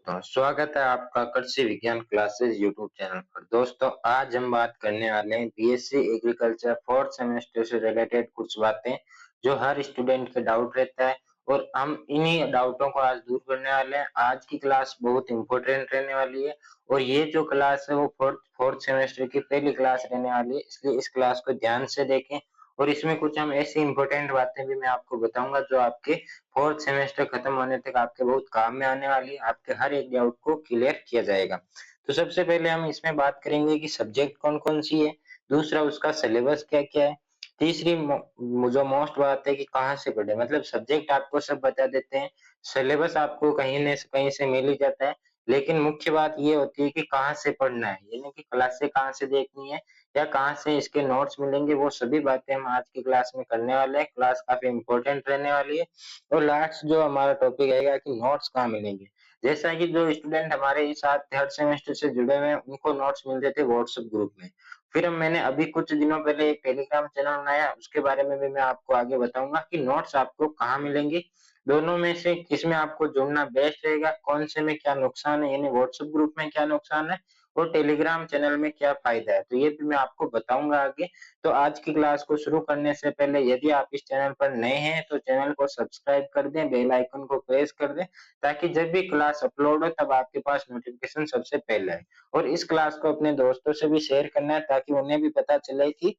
दोस्तों, स्वागत है आपका कृषि विज्ञान क्लासेस यूट्यूब चैनल पर। दोस्तों, आज हम बात करने वाले हैं बीएससी एग्रीकल्चर फोर्थ सेमेस्टर से रिलेटेड कुछ बातें जो हर स्टूडेंट के डाउट रहता है और हम इन्हीं डाउटों को आज दूर करने वाले हैं। आज की क्लास बहुत इंपॉर्टेंट रहने वाली है और ये जो क्लास है वो फोर्थ फोर्थ सेमेस्टर की पहली क्लास रहने वाली है, इसलिए इस क्लास को ध्यान से देखें। और इसमें कुछ हम ऐसी इंपॉर्टेंट बातें भी मैं आपको बताऊंगा जो आपके फोर्थ सेमेस्टर खत्म होने तक आपके बहुत काम में आने वाली है। आपके हर एक डाउट को क्लियर किया जाएगा। तो सबसे पहले हम इसमें बात करेंगे कि सब्जेक्ट कौन कौन सी है, दूसरा उसका सिलेबस क्या क्या है, तीसरी जो मोस्ट बात है कि कहाँ से पढ़े। मतलब सब्जेक्ट आपको सब बता देते हैं, सिलेबस आपको कहीं न कहीं से मिल ही जाता है, लेकिन मुख्य बात ये होती है कि कहाँ से पढ़ना है, यानी कि क्लासें कहाँ से देखनी है या कहाँ से इसके नोट्स मिलेंगे। वो सभी बातें हम आज की क्लास में करने वाले हैं। क्लास काफी इंपॉर्टेंट रहने वाली है। और लास्ट जो हमारा टॉपिक आएगा कि नोट्स कहाँ मिलेंगे। जैसा कि जो स्टूडेंट हमारे इस साथ थर्ड सेमेस्टर से जुड़े हुए हैं उनको नोट्स मिलते थे व्हाट्सएप ग्रुप में। फिर मैंने अभी कुछ दिनों पहले एक टेलीग्राम चैनल बनाया, उसके बारे में भी मैं आपको आगे बताऊंगा कि नोट्स आपको कहाँ मिलेंगे, दोनों में से किस में आपको जुड़ना बेस्ट रहेगा, कौन से में क्या नुकसान है, यानी व्हाट्सएप ग्रुप में क्या नुकसान है और टेलीग्राम चैनल में क्या फायदा है, तो ये भी मैं आपको बताऊंगा आगे। तो आज की क्लास को शुरू करने से पहले यदि आप इस चैनल पर नए हैं तो चैनल को सब्सक्राइब कर दें, बेल आइकन को प्रेस कर दें ताकि जब भी क्लास अपलोड हो तब आपके पास नोटिफिकेशन सबसे पहले आए। और इस क्लास को अपने दोस्तों से भी शेयर करना है ताकि उन्हें भी पता चले कि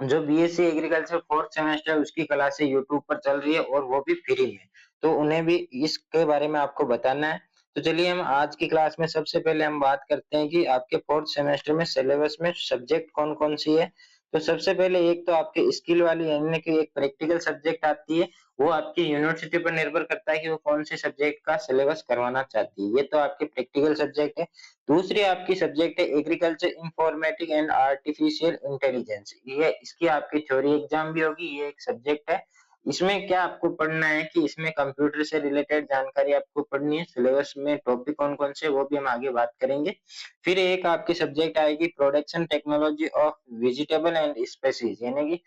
जो बीएससी एग्रीकल्चर फोर्थ सेमेस्टर उसकी क्लासें यूट्यूब पर चल रही है और वो भी फ्री में। तो उन्हें भी इसके बारे में आपको बताना है। तो चलिए हम आज की क्लास में सबसे पहले हम बात करते हैं कि आपके फोर्थ सेमेस्टर में सिलेबस में सब्जेक्ट कौन कौन सी है। तो सबसे पहले एक तो आपके स्किल वाली यानी कि एक प्रैक्टिकल सब्जेक्ट आती है। वो आपकी यूनिवर्सिटी पर निर्भर करता है कि वो कौन से सब्जेक्ट का सिलेबस करवाना चाहती है। ये तो आपके प्रैक्टिकल सब्जेक्ट है। दूसरी आपकी सब्जेक्ट है agriculture informatic and artificial intelligence. ये इसकी आपकी थ्योरी एग्जाम भी होगी, ये एक सब्जेक्ट है। इसमें क्या आपको पढ़ना है कि इसमें कंप्यूटर से रिलेटेड जानकारी आपको पढ़नी है। सिलेबस में टॉपिक कौन कौन से वो भी हम आगे बात करेंगे। फिर एक आपकी सब्जेक्ट आएगी production technology of vegetable and species, यानी कि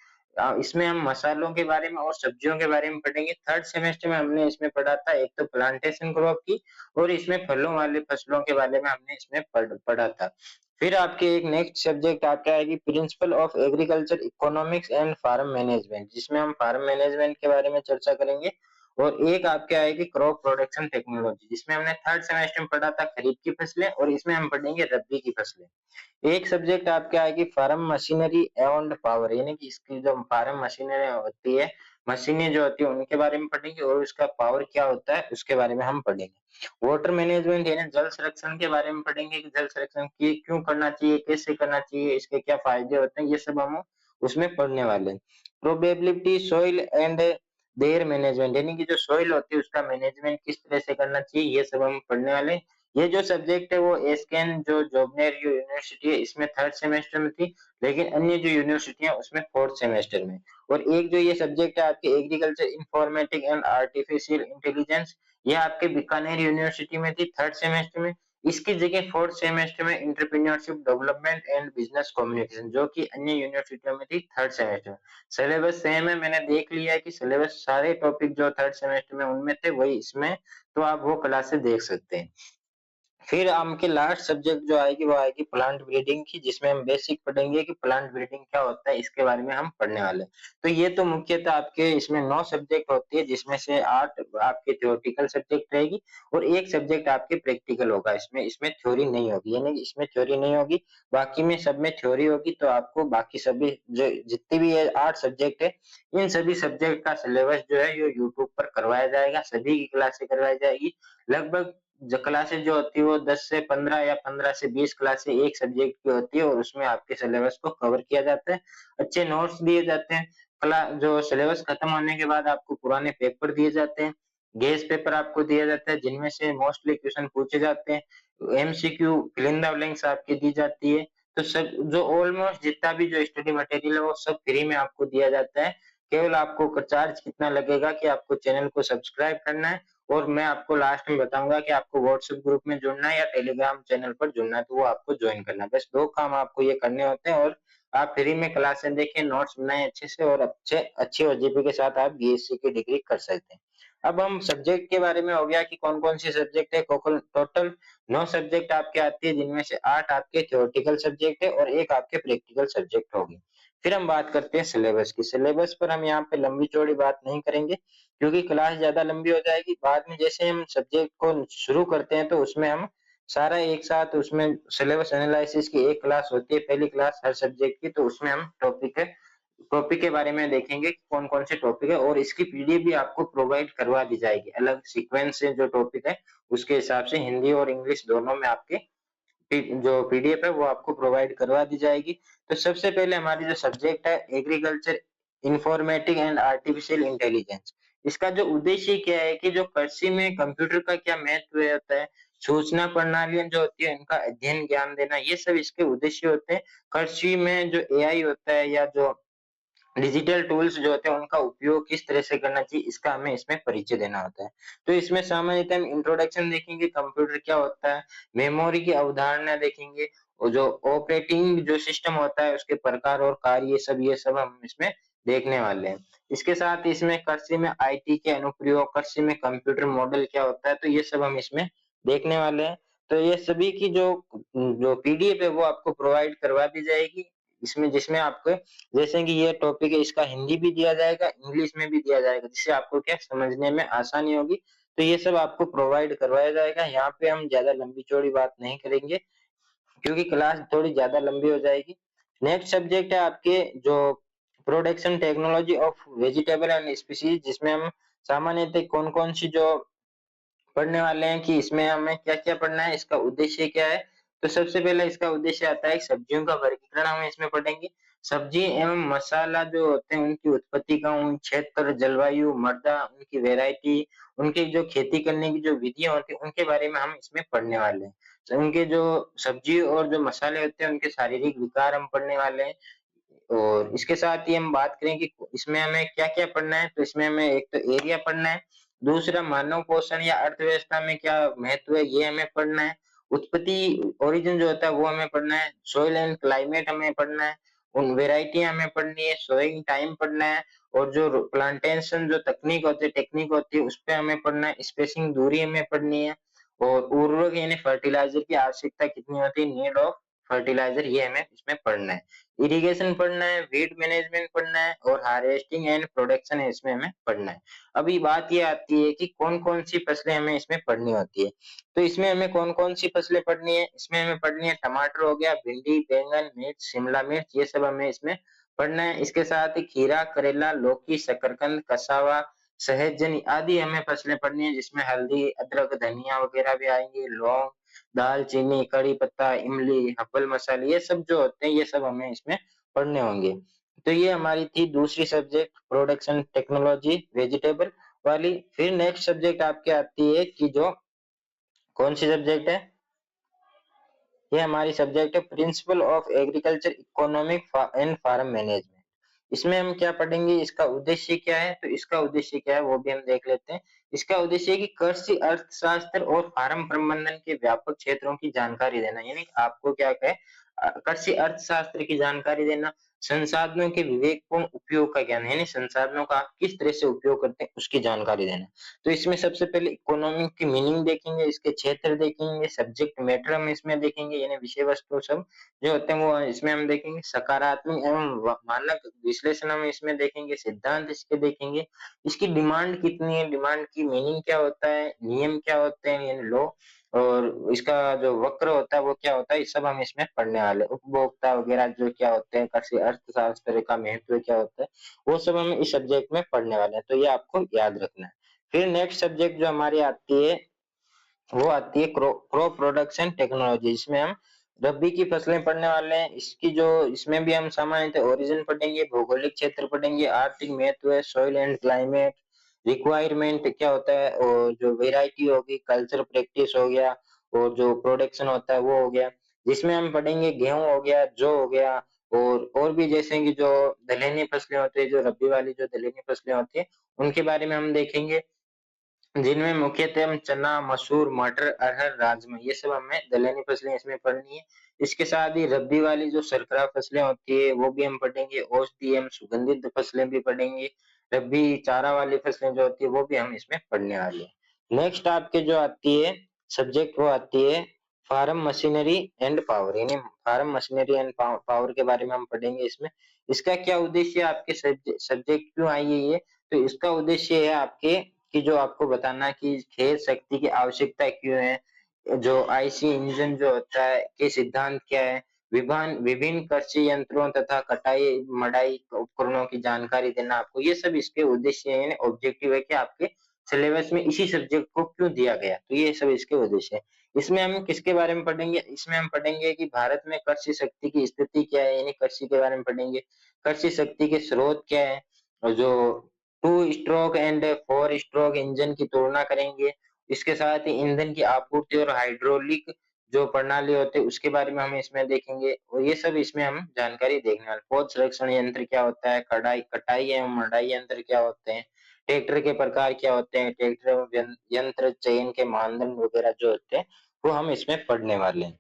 इसमें हम मसालों के बारे में और सब्जियों के बारे में पढ़ेंगे। थर्ड सेमेस्टर में हमने इसमें पढ़ा था एक तो प्लांटेशन क्रॉप की और इसमें फलों वाले फसलों के बारे में हमने इसमें पढ़ा था। फिर आपके एक नेक्स्ट सब्जेक्ट आपका आएगी principle of agriculture economics and farm management, जिसमें हम फार्म मैनेजमेंट के बारे में चर्चा करेंगे। और एक आपके आएगी क्रॉप प्रोडक्शन टेक्नोलॉजी, जिसमें हमने थर्ड सेमेस्टर में पढ़ा था खरीफ की फसलें और इसमें हम पढ़ेंगे रबी की फसलें। एक सब्जेक्ट आपके आएगी फार्म मशीनरी एंड पावर, यानी कि इसकी जो फार्म मशीनरी होती है, मशीनें जो होती है उनके बारे में पढ़ेंगे और उसका पावर क्या होता है उसके बारे में हम पढ़ेंगे। वाटर मैनेजमेंट यानी जल संरक्षण के बारे में पढ़ेंगे कि जल संरक्षण की क्यों करना चाहिए, कैसे करना चाहिए, इसके क्या फायदे होते हैं, ये सब हम उसमें पढ़ने वाले हैं। Probability soil and there management, यानी कि जो सॉइल होती है उसका मैनेजमेंट किस तरह से करना चाहिए, ये सब हम पढ़ने वाले हैं। ये जो सब्जेक्ट है वो एसकेएन जो जोबनेर यूनिवर्सिटी है इसमें थर्ड सेमेस्टर में थी, लेकिन अन्य जो यूनिवर्सिटी है उसमें फोर्थ सेमेस्टर में। और एक जो ये सब्जेक्ट है आपके agriculture informatic and artificial intelligence, ये आपके बीकानेर यूनिवर्सिटी में थी थर्ड सेमेस्टर में। इसकी जगह फोर्थ सेमेस्टर में entrepreneurship development and business communication जो कि अन्य यूनिवर्सिटियों में थी थर्ड सेमेस्टर में। सिलेबस सेम है, मैंने देख लिया है कि सिलेबस सारे टॉपिक जो थर्ड सेमेस्टर में उनमें थे वही इसमें, तो आप वो क्लासेस देख सकते हैं। फिर आपकी लास्ट सब्जेक्ट जो आएगी वो आएगी प्लांट ब्रीडिंग की, जिसमें हम बेसिक पढ़ेंगे कि प्लांट ब्रीडिंग क्या होता है, इसके बारे में हम पढ़ने वाले हैं। तो ये तो मुख्यतः आपके इसमें 9 सब्जेक्ट होती है, जिसमें से 8 आपके थ्योरेटिकल सब्जेक्ट रहेगी और एक सब्जेक्ट आपके प्रैक्टिकल होगा। इसमें इसमें थ्योरी नहीं होगी, यानी कि इसमें थ्योरी नहीं होगी, बाकी में सब में थ्योरी होगी। तो आपको बाकी सभी जो जितनी भी ये 8 सब्जेक्ट है, इन सभी सब्जेक्ट का सिलेबस जो है ये यूट्यूब पर करवाया जाएगा, सभी की क्लासें करवाई जाएगी। लगभग जो क्लासेस जो होती है वो 10 से 15 या 15 से 20 क्लासेस एक सब्जेक्ट की होती है और उसमें आपके सिलेबस को कवर किया जाता है। अच्छे नोट्स दिए जाते हैं। क्ला जो सिलेबस खत्म होने के बाद आपको पुराने पेपर दिए जाते हैं, गेस पेपर आपको दिया जाता है जिनमें से मोस्टली क्वेश्चन पूछे जाते हैं। MCQ fill in the blanks आपकी दी जाती है। तो सब जो ऑलमोस्ट जितना भी जो स्टडी मटेरियल है वो सब फ्री में आपको दिया जाता है। केवल आपको चार्ज कितना लगेगा कि आपको चैनल को सब्सक्राइब करना है और मैं आपको लास्ट में बताऊंगा कि आपको व्हाट्सएप ग्रुप में जुड़ना है या टेलीग्राम चैनल पर जुड़ना है, तो वो आपको ज्वाइन करना है। बस 2 काम आपको ये करने होते हैं और आप फ्री में क्लासें देखें, नोट्स बनाएं अच्छे से और अच्छी ओजीपी के साथ आप बीएससी की डिग्री कर सकते हैं। अब हम सब्जेक्ट के बारे में हो गया कि कौन-कौन सी सब्जेक्ट है, टोटल टोटल 9 सब्जेक्ट आपके आती है, जिनमें से 8 आपके थ्योरेटिकल सब्जेक्ट है और 1 आपके प्रैक्टिकल सब्जेक्ट होगी। फिर हम बात करते हैं सिलेबस की। सिलेबस पर हम यहाँ पे लंबी-चौड़ी बात नहीं करेंगे, क्योंकि क्लास ज़्यादा लंबी हो जाएगी। बाद में जैसे हम सब्जेक्ट को शुरू करते हैं, तो उसमें हम सारा एक साथ उसमें सिलेबस एनालिसिस की एक क्लास होती है, पहली क्लास हर सब्जेक्ट की, तो उसमें हम टॉपिक के बारे में देखेंगे कि कौन-कौन से टॉपिक है, और इसकी पीडीएफ भी आपको प्रोवाइड करवा दी जाएगी। अलग सीक्वेंस से जो टॉपिक है, उसके हिसाब से हिंदी और इंग्लिश दोनों में आपके जो पीडीएफ है वो आपको प्रोवाइड करवा दी जाएगी। तो सबसे पहले हमारी जो सब्जेक्ट है, agriculture informatic and artificial intelligence. इसका जो उद्देश्य क्या है कि जो कृषि में कंप्यूटर का क्या महत्व होता है, सूचना प्रणालियां जो होती है उनका अध्ययन ज्ञान देना, ये सब इसके उद्देश्य होते हैं। कृषि में जो एआई होता है या जो डिजिटल टूल्स जो होते हैं उनका उपयोग किस तरह से करना चाहिए, इसका हमें इसमें परिचय देना होता है। तो इसमें सामान्यतः हम इंट्रोडक्शन देखेंगे, कंप्यूटर क्या होता है, मेमोरी की अवधारणा देखेंगे, और जो ऑपरेटिंग जो सिस्टम होता है उसके प्रकार और कार्य, ये सब हम इसमें देखने वाले हैं। इसके साथ ही इसमें कृषि में आईटी के अनुप्रयोग, कृषि में कंप्यूटर मॉडल क्या होता है, तो ये सब हम इसमें देखने वाले हैं। तो ये सभी की जो जो पीडीएफ है वो आपको प्रोवाइड करवा दी जाएगी, इसमें जिसमें आपको जैसे कि ये टॉपिक है, इसका हिंदी भी दिया जाएगा, इंग्लिश में भी दिया जाएगा, जिससे आपको क्या समझने में आसानी होगी। तो ये सब आपको प्रोवाइड करवाया जाएगा। यहाँ पे हम ज्यादा लंबी चौड़ी बात नहीं करेंगे, क्योंकि क्लास थोड़ी ज्यादा लंबी हो जाएगी। नेक्स्ट सब्जेक्ट है आपके जो production technology of vegetable and species, जिसमें हम सामान्यतः कौन कौन सी जो पढ़ने वाले हैं कि इसमें हमें क्या-क्या पढ़ना है, इसका उद्देश्य क्या है। तो सबसे पहले इसका उद्देश्य आता है सब्जियों का वर्गीकरण हम इसमें पढ़ेंगे। सब्जी एवं मसाला जो होते हैं उनकी उत्पत्ति का उन क्षेत्र, जलवायु, मृदा, उनकी वैरायटी, उनकी जो खेती करने की जो विधियाँ होती हैं उनके बारे में हम इसमें पढ़ने वाले हैं। तो उनके जो सब्जी और जो मसाले होते हैं उनके शारीरिक विकार हम पढ़ने वाले हैं। और इसके साथ ही हम बात करें कि इसमें हमें क्या-क्या पढ़ना है, तो इसमें हमें एक तो एरिया पढ़ना है, दूसरा मानव पोषण या अर्थव्यवस्था में क्या महत्व है, ये हमें पढ़ना है। उत्पत्ति ओरिजिन जो होता है वो हमें पढ़ना है, सॉइल एंड क्लाइमेट हमें पढ़ना है, उन वेराइटियाँ हमें पढ़नी है, सोइंग टाइम पढ़ना है, और जो प्लांटेशन जो टेक्निक होती है उस पे हमें पढ़ना है, स्पेसिंग दूरी हमें पढ़नी है, और उर्वरक यानी फर्टिलाइजर की आवश्यकता कितनी होती है, नीड ऑफ फर्टिलाइजर, ये हमें इसमें पढ़ना है। इरिगेशन पढ़ना है, वीड मैनेजमेंट पढ़ना है, और हार्वेस्टिंग एंड प्रोडक्शन है इसमें हमें पढ़ना है। अभी बात ये आती है कि कौन-कौन सी फसलें हमें इसमें पढ़नी होती है। तो इसमें हमें कौन-कौन सी फसलें पढ़नी है, इसमें हमें पढ़नी है टमाटर हो गया, भिंडी, बैंगन, मिर्च, शिमला मिर्च, ये सब हमें इसमें पढ़ना है। इसके साथ ही खीरा, करेला, लौकी, शकरकंद, कसावा, सहजन आदि हमें फसलें पढ़नी है, जिसमें हल्दी, अदरक, धनिया वगैरह भी आएंगे, लौंग, दालचीनी, कड़ी पत्ता, इमली, हर्बल मसाले, ये सब जो होते हैं ये सब हमें इसमें पढ़ने होंगे। तो ये हमारी थी दूसरी सब्जेक्ट, प्रोडक्शन टेक्नोलॉजी वेजिटेबल वाली। फिर नेक्स्ट सब्जेक्ट आपके आती है कि जो कौन सी सब्जेक्ट है, ये हमारी सब्जेक्ट है principle of agriculture economic and farm management. इसमें हम क्या पढ़ेंगे, इसका उद्देश्य क्या है, तो इसका उद्देश्य क्या है वो भी हम देख लेते हैं। इसका उद्देश्य है कि कृषि अर्थशास्त्र और फार्म प्रबंधन के व्यापक क्षेत्रों की जानकारी देना, यानी आपको क्या है, कृषि अर्थशास्त्र की जानकारी देना, संसाधनों के विवेकपूर्ण उपयोग का ज्ञान, यानी संसाधनों का आप किस तरह से उपयोग करते हैं उसकी जानकारी देना। तो इसमें सबसे पहले इकोनॉमिक की मीनिंग देखेंगे, इसके क्षेत्र देखेंगे, सब्जेक्ट मैटर हम इसमें देखेंगे, यानी विषय वस्तु सब जो होते हैं वो इसमें हम देखेंगे, सकारात्मक एवं मानक विश्लेषण हम इसमें देखेंगे, सिद्धांत इसके देखेंगे, इसकी डिमांड कितनी है, डिमांड की मीनिंग क्या होता है, नियम क्या होते हैं यानी लॉ, और इसका जो वक्र होता है वो क्या होता है, ये सब हम इसमें पढ़ने वाले हैं। उपभोक्ता वगैरह जो क्या होते हैं, कृषि अर्थशास्त्र का महत्व क्या होता है, वो सब हम इस सब्जेक्ट में पढ़ने वाले हैं, तो ये आपको याद रखना है। फिर नेक्स्ट सब्जेक्ट जो हमारी आती है वो आती है क्रॉप प्रोडक्शन टेक्नोलॉजी, इसमें हम रबी की फसलें पढ़ने वाले हैं। इसकी जो इसमें भी हम सामान्यतः ओरिजिन पढ़ेंगे, भौगोलिक क्षेत्र पढ़ेंगे, आर्थिक महत्व है, सॉइल एंड क्लाइमेट, रिक्वायरमेंट क्या होता है, और जो वेराइटी होगी, कल्चर प्रैक्टिस हो गया, और जो प्रोडक्शन होता है वो हो गया। जिसमें हम पढ़ेंगे गेहूं हो गया, जौ हो गया, और भी जैसे कि जो दलहनी फसलें होती है, जो रबी वाली जो दलहनी फसलें होती है उनके बारे में हम देखेंगे, जिनमें मुख्यतः हम चना, मसूर, मटर, अरहर, राजमा, ये सब हमें दलहनी फसलें इसमें पढ़नी है। इसके साथ ही रबी वाली जो सरकरा फसलें होती है वो भी हम पढ़ेंगे, औषधीय एवं सुगंधित फसलें भी पढ़ेंगे, रबी चारा वाली फसलें जो होती है वो भी हम इसमें पढ़ने वाले हैं। नेक्स्ट आपके जो आती है सब्जेक्ट वो आती है फार्म मशीनरी एंड पावर, यानी फार्म मशीनरी एंड पावर के बारे में हम पढ़ेंगे इसमें। इसका क्या उद्देश्य है, आपके सब्जेक्ट क्यों आई है ये, तो इसका उद्देश्य है आपके कि जो आपको बताना कि खेत शक्ति की आवश्यकता क्यों है, जो आईसी इंजन जो होता है के सिद्धांत क्या है, विभिन्न कृषि यंत्रों तथा कटाई मड़ाई उपकरणों की जानकारी देना आपको, ये सब इसके उद्देश्य है, ऑब्जेक्टिव है कि आपके सिलेबस में इसी सब्जेक्ट को क्यों दिया गया, तो ये सब इसके उद्देश्य है। इसमें हम किसके बारे में पढ़ेंगे, इसमें हम पढ़ेंगे कि भारत में कृषि शक्ति की स्थिति क्या है, यानी कृषि के बारे में पढ़ेंगे, कृषि शक्ति के स्रोत क्या है, और जो 2 स्ट्रोक एंड 4 स्ट्रोक इंजन की तुलना करेंगे। इसके साथ ही ईंधन की आपूर्ति और हाइड्रोलिक जो प्रणाली होती है उसके बारे में हम इसमें देखेंगे, और ये सब इसमें हम जानकारी देखने वाले। पौध संरक्षण यंत्र क्या होता है, कटाई एवं मड़ाई यंत्र क्या होते हैं, ट्रैक्टर के प्रकार क्या होते हैं, ट्रैक्टर एवं यंत्र चयन के मानदंड वगैरह जो होते हैं वो हम इसमें पढ़ने वाले हैं।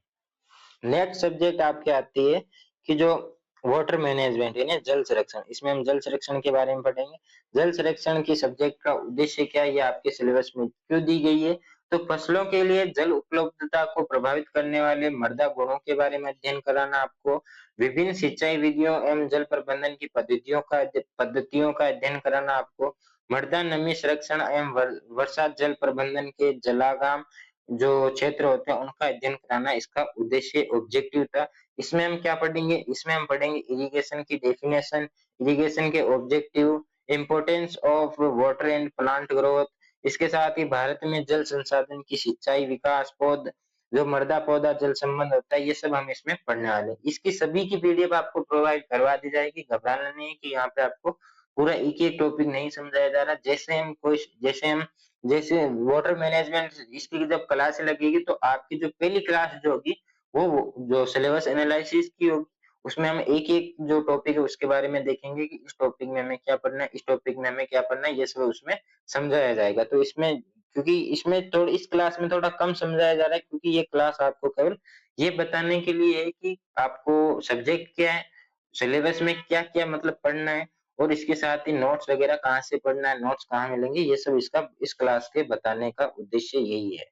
नेक्स्ट सब्जेक्ट आपके आती है कि जो वाटर मैनेजमेंट यानी जल संरक्षण, इसमें हम जल संरक्षण के बारे में पढ़ेंगे। जल संरक्षण की सब्जेक्ट का उद्देश्य क्या है, ये आपके सिलेबस में क्यों दी गई है, तो फसलों के लिए जल उपलब्धता को प्रभावित करने वाले मृदा गुणों के बारे में अध्ययन कराना आपको, विभिन्न सिंचाई विधियों एवं जल प्रबंधन की पद्धतियों का अध्ययन कराना आपको, मृदा नमी संरक्षण एवं वर्षा जल प्रबंधन के जलागाम जो क्षेत्र होते हैं उनका अध्ययन कराना इसका उद्देश्य ऑब्जेक्टिव था। इसमें हम क्या पढ़ेंगे, इसमें हम पढ़ेंगे इरिगेशन की डेफिनेशन, इरिगेशन के objective, importance of water and plant growth. इसके साथ ही भारत में जल संसाधन की सिंचाई विकास, पौध जो मृदा पौधा जल संबंध होता है, ये सब हम इसमें पढ़ने वाले हैं। इसकी सभी की पीडीएफ आपको प्रोवाइड करवा दी जाएगी, घबराना नहीं है कि यहाँ पे आपको पूरा एक एक टॉपिक नहीं समझाया जा रहा। जैसे वाटर मैनेजमेंट इसकी जब क्लास लगेगी तो आपकी जो पहली क्लास जो होगी वो जो सिलेबस एनालिसिस की होगी, उसमें हम एक एक जो टॉपिक है उसके बारे में देखेंगे कि इस टॉपिक में हमें क्या पढ़ना है, इस टॉपिक में हमें क्या पढ़ना है, ये सब उसमें समझाया जाएगा। तो इसमें क्योंकि इसमें थोड़ी इस क्लास में थोड़ा कम समझाया जा रहा है, क्योंकि ये क्लास आपको केवल ये बताने के लिए है कि आपको सब्जेक्ट क्या है, सिलेबस में क्या क्या मतलब पढ़ना है, और इसके साथ ही नोट्स वगैरह कहाँ से पढ़ना है, नोट्स कहाँ मिलेंगे, ये सब इसका इस क्लास के बताने का उद्देश्य यही है।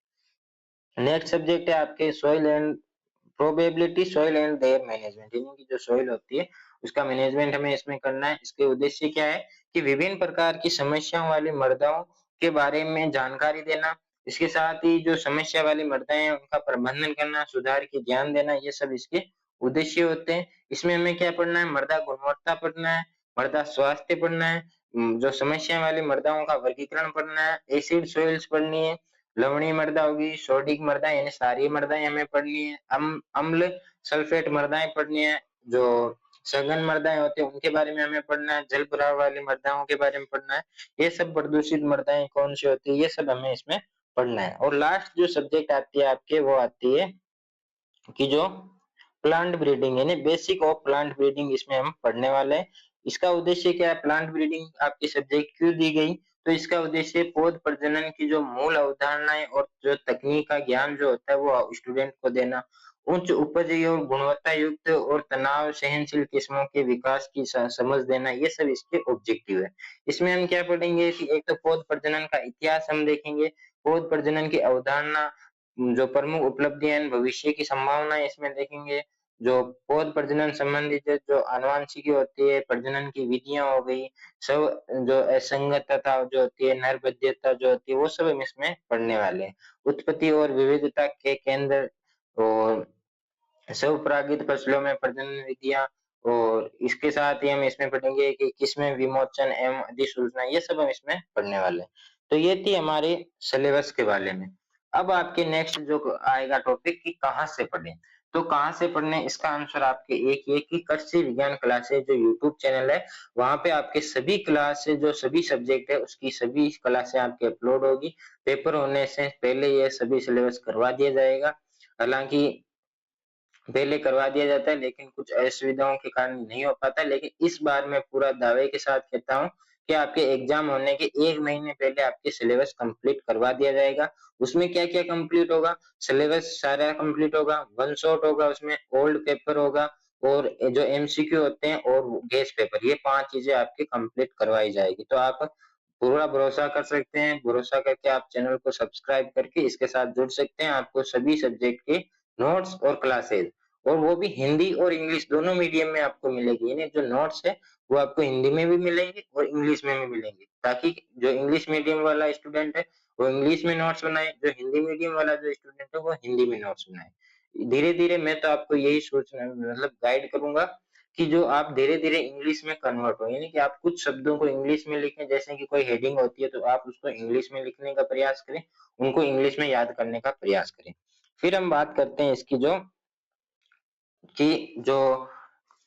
नेक्स्ट सब्जेक्ट है आपके soil and probability, soil and there management, यानी कि जो सॉइल होती है उसका मैनेजमेंट हमें इसमें करना है। इसके उद्देश्य क्या है कि विभिन्न प्रकार की समस्याओं वाली मृदाओं के बारे में जानकारी देना, इसके साथ ही जो समस्या वाली मृदाएं हैं उनका प्रबंधन करना, सुधार की ध्यान देना, ये सब इसके उद्देश्य होते हैं। इसमें हमें क्या पढ़ना है, मृदा गुणवत्ता पढ़ना है, मृदा स्वास्थ्य पढ़ना है, जो समस्या वाली मृदाओं का वर्गीकरण पढ़ना है, एसिड सॉइल्स पढ़नी है, लवणीय मृदा होगी, सोडिक मृदा यानी क्षारीय मृदाएं हमें पढ़नी है, अम्ल सल्फेट मृदाएं पढ़नी है, जो सघन मृदाएं होती है उनके बारे में हमें पढ़ना है, जल भराव वाली मृदाओं के बारे में पढ़ना है, ये सब प्रदूषित मृदाएं कौन सी होती है ये सब हमें इसमें पढ़ना है। और लास्ट जो सब्जेक्ट आती है आपके वो आती है कि जो प्लांट ब्रीडिंग यानी बेसिक ऑफ प्लांट ब्रीडिंग, इसमें हम पढ़ने वाले हैं। इसका उद्देश्य क्या है, प्लांट ब्रीडिंग आपकी सब्जेक्ट क्यों दी गई, तो इसका उद्देश्य पौध प्रजनन की जो मूल अवधारणाएं और जो तकनीक का ज्ञान जो होता है वो स्टूडेंट को देना, उच्च उपज और गुणवत्ता युक्त और तनाव सहनशील किस्मों के विकास की समझ देना, ये सब इसके ऑब्जेक्टिव है। इसमें हम क्या पढ़ेंगे कि एक तो पौध प्रजनन का इतिहास हम देखेंगे, पौध प्रजनन की अवधारणा, जो प्रमुख उपलब्धियां भविष्य की संभावना इसमें देखेंगे, जो पौध प्रजनन संबंधित जो आनुवांशिकी होती है, प्रजनन की विधियां हो गई, सब जो असंगतता जो होती है, नरभध्यता जो होती है, वो सब हम इसमें पढ़ने वाले हैं। उत्पत्ति और विविधता के केंद्र, और स्वपरागित फसलों में प्रजनन विधियां, और इसके साथ ही हम इसमें पढ़ेंगे कि किसमें विमोचन एवं अधिसूचना, ये सब हम इसमें पढ़ने वाले हैं। तो ये थी हमारे सिलेबस के बारे में। अब आपके नेक्स्ट जो आएगा टॉपिक कि कहाँ से पढ़ें, तो कहाँ से पढ़ने, इसका आंसर आपके एक ही है कि कृषि विज्ञान क्लासेस जो यूट्यूब चैनल है वहां पे आपके सभी क्लासेस जो सभी सब्जेक्ट है उसकी सभी क्लासें आपके अपलोड होगी। पेपर होने से पहले ये सभी सिलेबस करवा दिया जाएगा, हालांकि पहले करवा दिया जाता है लेकिन कुछ असुविधाओं के कारण नहीं हो पाता, लेकिन इस बार मैं पूरा दावे के साथ कहता हूँ कि आपके एग्जाम होने के 1 महीने पहले आपके सिलेबस कंप्लीट करवा दिया जाएगा। उसमें क्या क्या कंप्लीट होगा, सिलेबस सारा कंप्लीट होगा, वन शॉट होगा, उसमें ओल्ड पेपर होगा, और जो एमसीक्यू होते हैं और गेस पेपर, ये 5 चीज़ें आपकी कंप्लीट करवाई जाएगी। तो आप पूरा भरोसा कर सकते हैं, भरोसा करके आप चैनल को सब्सक्राइब करके इसके साथ जुड़ सकते हैं। आपको सभी सब्जेक्ट के नोट्स और क्लासेस, और वो भी हिंदी और इंग्लिश दोनों मीडियम में आपको मिलेगी। यानी जो नोट्स है वो आपको हिंदी में भी मिलेंगे और इंग्लिश में भी मिलेंगे, ताकि जो इंग्लिश मीडियम वाला स्टूडेंट है वो इंग्लिश में नोट्स बनाए, जो हिंदी मीडियम वाला जो स्टूडेंट है वो हिंदी में नोट्स बनाए। धीरे-धीरे मैं तो आपको यही सोचना मतलब गाइड करूँगा कि जो आप धीरे-धीरे इंग्लिश में कन्वर्ट हो, यानी कि आप कुछ शब्दों को इंग्लिश में लिखें, जैसे कि कोई हेडिंग होती है तो आप उसको इंग्लिश में लिखने का प्रयास करें, उनको इंग्लिश में याद करने का प्रयास करें। फिर हम बात करते हैं इसकी जो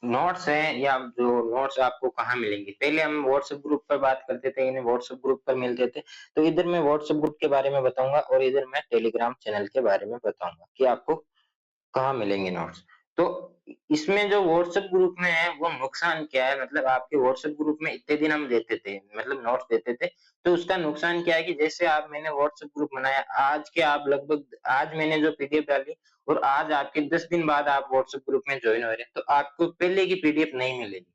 नोट्स हैं, या जो नोट्स आपको कहाँ मिलेंगे। पहले हम व्हाट्सएप ग्रुप पर बात करते थे, यानी व्हाट्सएप ग्रुप पर मिलते थे। तो इधर मैं व्हाट्सएप ग्रुप के बारे में बताऊँगा और इधर मैं टेलीग्राम चैनल के बारे में बताऊँगा कि आपको कहाँ मिलेंगे नोट्स। तो इसमें जो व्हाट्सएप ग्रुप में है वो नुकसान क्या है, मतलब आपके व्हाट्सएप ग्रुप में इतने दिन हम देते थे, मतलब नोट्स देते थे, तो उसका नुकसान क्या है कि जैसे आप मैंने व्हाट्सएप ग्रुप बनाया, आज के आप लगभग आज मैंने जो पीडीएफ डाली और आज आपके 10 दिन बाद आप व्हाट्सएप ग्रुप में जॉइन हो रहे हैं, तो आपको पहले की पीडीएफ नहीं मिलेगी।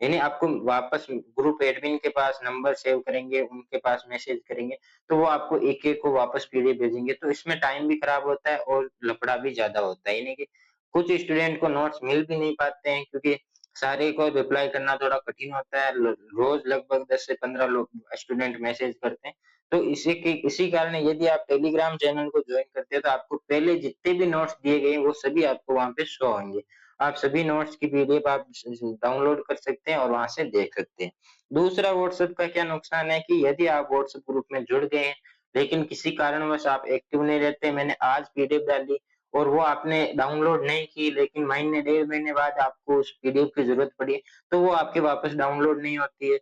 यानी आपको वापस ग्रुप एडमिन के पास नंबर सेव करेंगे, उनके पास मैसेज करेंगे, तो वो आपको एक-एक को वापस पीडीएफ भेजेंगे, तो इसमें टाइम भी खराब होता है और लफड़ा भी ज़्यादा होता है। यानी कि कुछ स्टूडेंट को नोट्स मिल भी नहीं पाते हैं, क्योंकि सारे को रिप्लाई करना थोड़ा कठिन होता है। रोज लगभग 10 से 15 लोग स्टूडेंट मैसेज करते हैं। तो इसी कारण यदि आप टेलीग्राम चैनल को ज्वाइन करते हैं तो आपको पहले जितने भी नोट्स दिए गए हैं वो सभी आपको वहां पे शो होंगे। आप सभी नोट्स की पीडीएफ आप डाउनलोड कर सकते हैं और वहां से देख सकते हैं। दूसरा व्हाट्सएप का क्या नुकसान है कि यदि आप व्हाट्सएप ग्रुप में जुड़ गए हैं लेकिन किसी कारणवश आप एक्टिव नहीं रहते, मैंने आज पीडीएफ डाली और वो आपने डाउनलोड नहीं की, लेकिन महीने डेढ़ महीने बाद आपको उस पीडीएफ की जरूरत पड़ी, तो वो आपके वापस डाउनलोड नहीं होती है।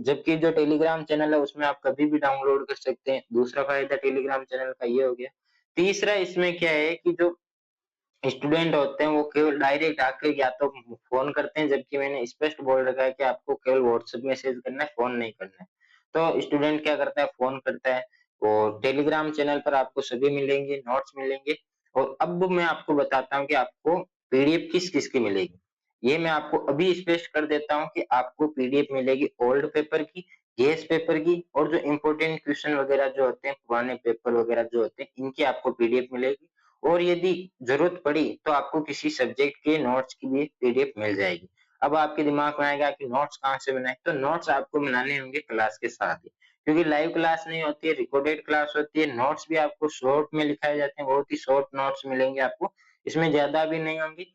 जबकि जो टेलीग्राम चैनल है उसमें आप कभी भी डाउनलोड कर सकते हैं। दूसरा फायदा टेलीग्राम चैनल का ये हो गया। तीसरा इसमें क्या है कि जो स्टूडेंट होते हैं वो केवल डायरेक्ट आके या तो फ़ोन करते हैं, जबकि मैंने स्पष्ट बोल रखा है कि आपको केवल व्हाट्सएप मैसेज करना है, फ़ोन नहीं करना है। तो स्टूडेंट क्या करता है, फ़ोन करता है और टेलीग्राम चैनल पर आपको सभी मिलेंगे, नोट्स मिलेंगे। और अब मैं आपको बताता हूँ कि आपको पीडीएफ किस-किस की मिलेगी। ये मैं आपको अभी स्पष्ट कर देता हूँ कि आपको पीडीएफ मिलेगी ओल्ड पेपर की, गेस पेपर की, और जो इम्पोर्टेंट क्वेश्चन वगैरह जो होते हैं, पुराने पेपर वगैरह जो होते हैं, इनकी आपको पीडीएफ मिलेगी। और यदि जरूरत पड़ी तो आपको किसी सब्जेक्ट के नोट्स की भी पीडीएफ मिल जाएगी। अब आपके दिमाग में आएगा कि नोट्स कहाँ से बनाए, तो नोट्स आपको बनाने होंगे क्लास के साथ ही, क्योंकि लाइव क्लास नहीं होती है, रिकॉर्डेड क्लास होती है। नोट्स भी आपको शॉर्ट में लिखाए जाते हैं, बहुत ही शॉर्ट नोट्स मिलेंगे आपको, इसमें ज्यादा भी नहीं होंगी।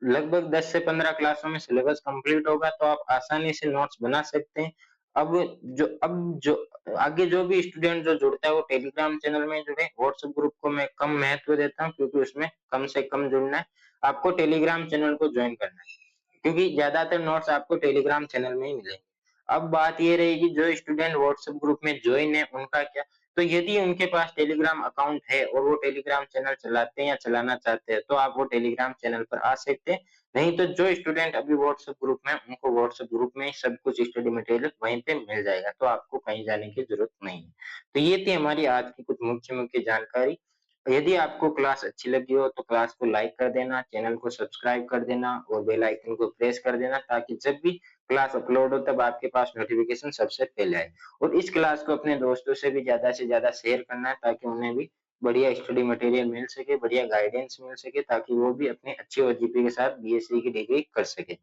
लगभग 10 से 15 क्लासों में सिलेबस कंप्लीट होगा तो आप आसानी से नोट्स बना सकते हैं। अब जो आगे जो भी स्टूडेंट जो जुड़ता है वो टेलीग्राम चैनल में जुड़े, व्हाट्सएप ग्रुप को मैं कम महत्व देता हूँ क्योंकि उसमें कम से कम जुड़ना है। आपको टेलीग्राम चैनल को ज्वाइन करना है, क्योंकि ज्यादातर नोट्स आपको टेलीग्राम चैनल में ही मिलेंगे। अब बात ये रहेगी जो स्टूडेंट व्हाट्सएप ग्रुप में ज्वाइन है उनका क्या? तो यदि उनके पास टेलीग्राम अकाउंट है और वो टेलीग्राम चैनल चलाते हैं या चलाना चाहते हैं तो आप वो टेलीग्राम चैनल पर आ सकते हैं। नहीं तो जो स्टूडेंट अभी व्हाट्सएप ग्रुप में है उनको व्हाट्सएप ग्रुप में ही सब कुछ स्टडी मटेरियल वहीं पे मिल जाएगा, तो आपको कहीं जाने की जरूरत नहीं है। तो ये थी हमारी आज की कुछ मुख्य मुख्य जानकारी। यदि आपको क्लास अच्छी लगी हो तो क्लास को लाइक कर देना, चैनल को सब्सक्राइब कर देना और बेल आइकन को प्रेस कर देना, ताकि जब भी क्लास अपलोड हो तब आपके पास नोटिफिकेशन सबसे पहले आए। और इस क्लास को अपने दोस्तों से भी ज्यादा शेयर करना है, ताकि उन्हें भी बढ़िया स्टडी मटेरियल मिल सके, बढ़िया गाइडेंस मिल सके, ताकि वो भी अपनी अच्छी ओजीपी के साथ बीएससी की डिग्री कर सके।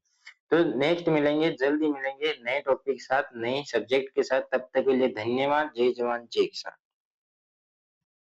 तो नेक्स्ट मिलेंगे, जल्दी मिलेंगे नए टॉपिक के साथ, नए सब्जेक्ट के साथ। तब तक के लिए धन्यवाद। जय जवान जय किसान।